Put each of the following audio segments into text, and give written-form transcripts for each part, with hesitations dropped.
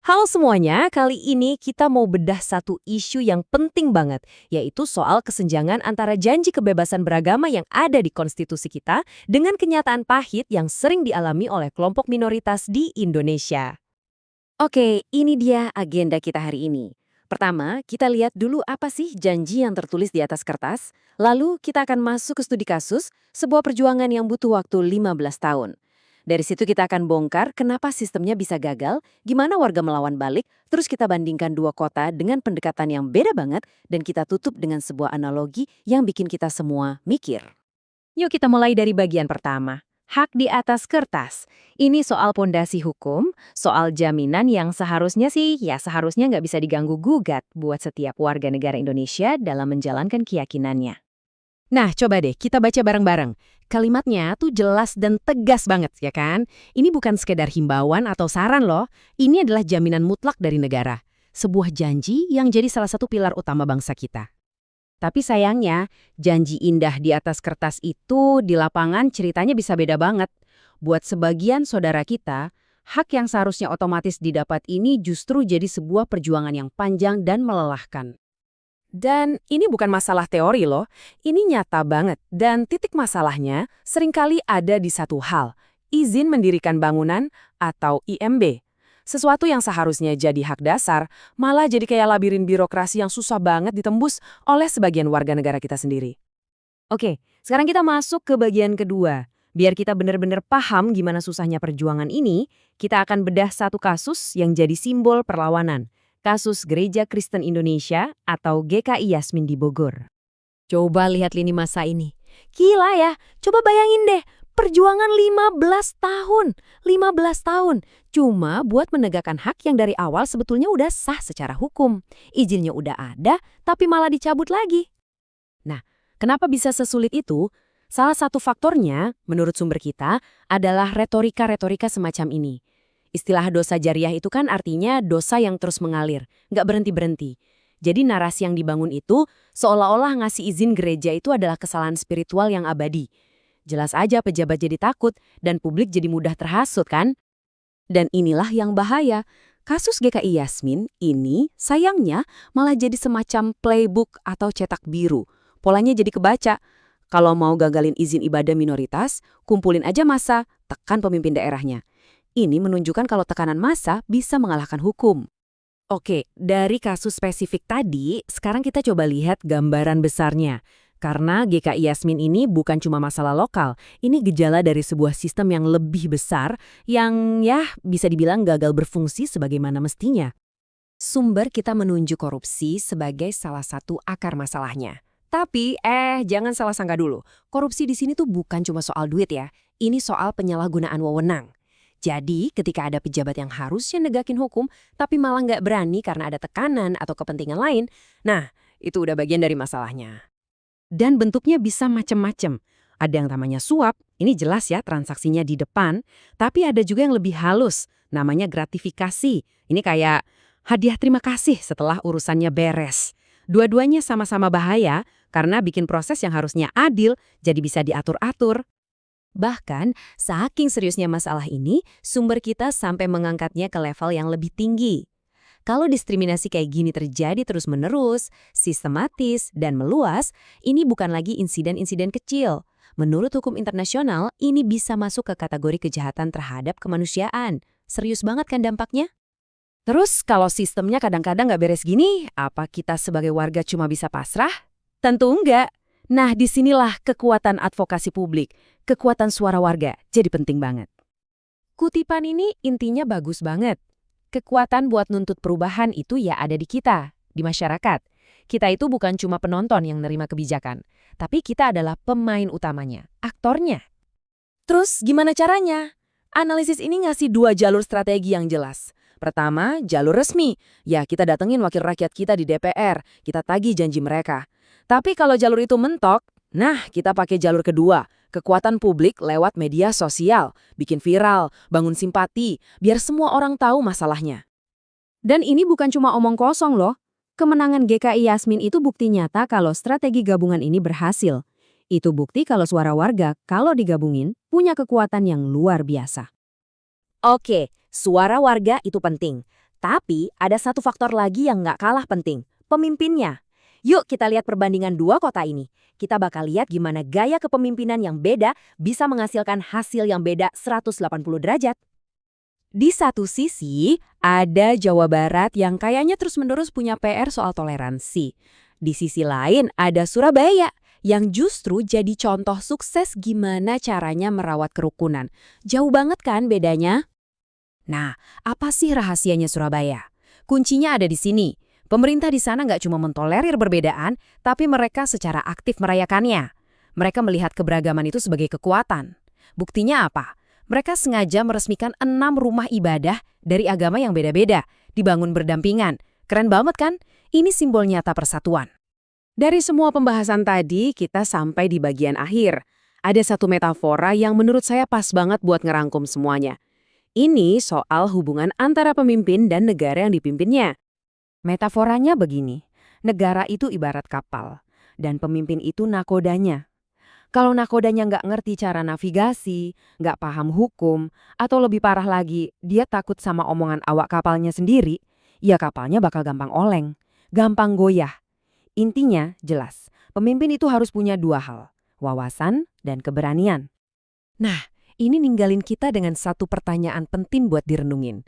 Halo semuanya, kali ini kita mau bedah satu isu yang penting banget, yaitu soal kesenjangan antara janji kebebasan beragama yang ada di konstitusi kita dengan kenyataan pahit yang sering dialami oleh kelompok minoritas di Indonesia. Oke, ini dia agenda kita hari ini. Pertama, kita lihat dulu apa sih janji yang tertulis di atas kertas, lalu kita akan masuk ke studi kasus, sebuah perjuangan yang butuh waktu 15 tahun. Dari situ kita akan bongkar kenapa sistemnya bisa gagal, gimana warga melawan balik, terus kita bandingkan dua kota dengan pendekatan yang beda banget, dan kita tutup dengan sebuah analogi yang bikin kita semua mikir. Yuk kita mulai dari bagian pertama. Hak di atas kertas. Ini soal pondasi hukum, soal jaminan yang seharusnya nggak bisa diganggu-gugat buat setiap warga negara Indonesia dalam menjalankan keyakinannya. Nah, coba deh kita baca bareng-bareng. Kalimatnya tuh jelas dan tegas banget, ya kan? Ini bukan sekedar himbauan atau saran loh. Ini adalah jaminan mutlak dari negara. Sebuah janji yang jadi salah satu pilar utama bangsa kita. Tapi sayangnya, janji indah di atas kertas itu di lapangan ceritanya bisa beda banget. Buat sebagian saudara kita, hak yang seharusnya otomatis didapat ini justru jadi sebuah perjuangan yang panjang dan melelahkan. Dan ini bukan masalah teori loh, ini nyata banget. Dan titik masalahnya seringkali ada di satu hal, izin mendirikan bangunan atau IMB. Sesuatu yang seharusnya jadi hak dasar, malah jadi kayak labirin birokrasi yang susah banget ditembus oleh sebagian warga negara kita sendiri. Oke, sekarang kita masuk ke bagian kedua. Biar kita benar-benar paham gimana susahnya perjuangan ini, kita akan bedah satu kasus yang jadi simbol perlawanan. Kasus Gereja Kristen Indonesia atau GKI Yasmin di Bogor. Coba lihat lini masa ini. Gila ya, coba bayangin deh, perjuangan 15 tahun. 15 tahun, cuma buat menegakkan hak yang dari awal sebetulnya udah sah secara hukum. Izinnya udah ada, tapi malah dicabut lagi. Nah, kenapa bisa sesulit itu? Salah satu faktornya, menurut sumber kita, adalah retorika-retorika semacam ini. Istilah dosa jariah itu kan artinya dosa yang terus mengalir, nggak berhenti-berhenti. Jadi narasi yang dibangun itu seolah-olah ngasih izin gereja itu adalah kesalahan spiritual yang abadi. Jelas aja pejabat jadi takut dan publik jadi mudah terhasut kan? Dan inilah yang bahaya. Kasus GKI Yasmin ini sayangnya malah jadi semacam playbook atau cetak biru. Polanya jadi kebaca. Kalau mau gagalin izin ibadah minoritas, kumpulin aja massa, tekan pemimpin daerahnya. Ini menunjukkan kalau tekanan massa bisa mengalahkan hukum. Oke, dari kasus spesifik tadi, sekarang kita coba lihat gambaran besarnya. Karena GKI Yasmin ini bukan cuma masalah lokal, ini gejala dari sebuah sistem yang lebih besar yang bisa dibilang gagal berfungsi sebagaimana mestinya. Sumber kita menunjuk korupsi sebagai salah satu akar masalahnya. Tapi, jangan salah sangka dulu. Korupsi di sini tuh bukan cuma soal duit ya, ini soal penyalahgunaan wewenang. Jadi, ketika ada pejabat yang harusnya negakin hukum, tapi malah nggak berani karena ada tekanan atau kepentingan lain, nah, itu udah bagian dari masalahnya. Dan bentuknya bisa macem-macem. Ada yang namanya suap, ini jelas ya transaksinya di depan, tapi ada juga yang lebih halus, namanya gratifikasi. Ini kayak hadiah terima kasih setelah urusannya beres. Dua-duanya sama-sama bahaya karena bikin proses yang harusnya adil jadi bisa diatur-atur. Bahkan, saking seriusnya masalah ini, sumber kita sampai mengangkatnya ke level yang lebih tinggi. Kalau diskriminasi kayak gini terjadi terus-menerus, sistematis, dan meluas, ini bukan lagi insiden-insiden kecil. Menurut hukum internasional, ini bisa masuk ke kategori kejahatan terhadap kemanusiaan. Serius banget kan dampaknya? Terus, kalau sistemnya kadang-kadang nggak beres gini, apa kita sebagai warga cuma bisa pasrah? Tentu enggak. Nah, disinilah kekuatan advokasi publik, kekuatan suara warga, jadi penting banget. Kutipan ini intinya bagus banget. Kekuatan buat nuntut perubahan itu ya ada di kita, di masyarakat. Kita itu bukan cuma penonton yang nerima kebijakan, tapi kita adalah pemain utamanya, aktornya. Terus gimana caranya? Analisis ini ngasih dua jalur strategi yang jelas. Pertama, jalur resmi. Ya, kita datengin wakil rakyat kita di DPR, kita tagih janji mereka. Tapi kalau jalur itu mentok, nah kita pakai jalur kedua, kekuatan publik lewat media sosial, bikin viral, bangun simpati, biar semua orang tahu masalahnya. Dan ini bukan cuma omong kosong loh. Kemenangan GKI Yasmin itu bukti nyata kalau strategi gabungan ini berhasil. Itu bukti kalau suara warga, kalau digabungin, punya kekuatan yang luar biasa. Oke, suara warga itu penting. Tapi ada satu faktor lagi yang nggak kalah penting, pemimpinnya. Yuk kita lihat perbandingan dua kota ini. Kita bakal lihat gimana gaya kepemimpinan yang beda bisa menghasilkan hasil yang beda 180 derajat. Di satu sisi, ada Jawa Barat yang kayaknya terus-menerus punya PR soal toleransi. Di sisi lain, ada Surabaya yang justru jadi contoh sukses gimana caranya merawat kerukunan. Jauh banget kan bedanya? Nah, apa sih rahasianya Surabaya? Kuncinya ada di sini. Pemerintah di sana nggak cuma mentolerir perbedaan, tapi mereka secara aktif merayakannya. Mereka melihat keberagaman itu sebagai kekuatan. Buktinya apa? Mereka sengaja meresmikan 6 rumah ibadah dari agama yang beda-beda, dibangun berdampingan. Keren banget kan? Ini simbol nyata persatuan. Dari semua pembahasan tadi, kita sampai di bagian akhir. Ada satu metafora yang menurut saya pas banget buat ngerangkum semuanya. Ini soal hubungan antara pemimpin dan negara yang dipimpinnya. Metaforanya begini, negara itu ibarat kapal, dan pemimpin itu nakodanya. Kalau nakodanya nggak ngerti cara navigasi, nggak paham hukum, atau lebih parah lagi, dia takut sama omongan awak kapalnya sendiri, ya kapalnya bakal gampang oleng, gampang goyah. Intinya jelas, pemimpin itu harus punya dua hal, wawasan dan keberanian. Nah, ini ninggalin kita dengan satu pertanyaan penting buat direnungin.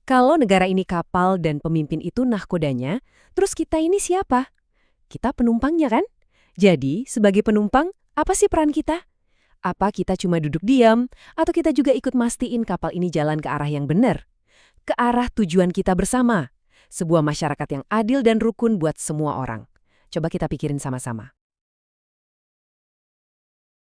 Kalau negara ini kapal dan pemimpin itu nahkodanya, terus kita ini siapa? Kita penumpangnya kan? Jadi, sebagai penumpang, apa sih peran kita? Apa kita cuma duduk diam, atau kita juga ikut mastiin kapal ini jalan ke arah yang benar? Ke arah tujuan kita bersama. Sebuah masyarakat yang adil dan rukun buat semua orang. Coba kita pikirin sama-sama.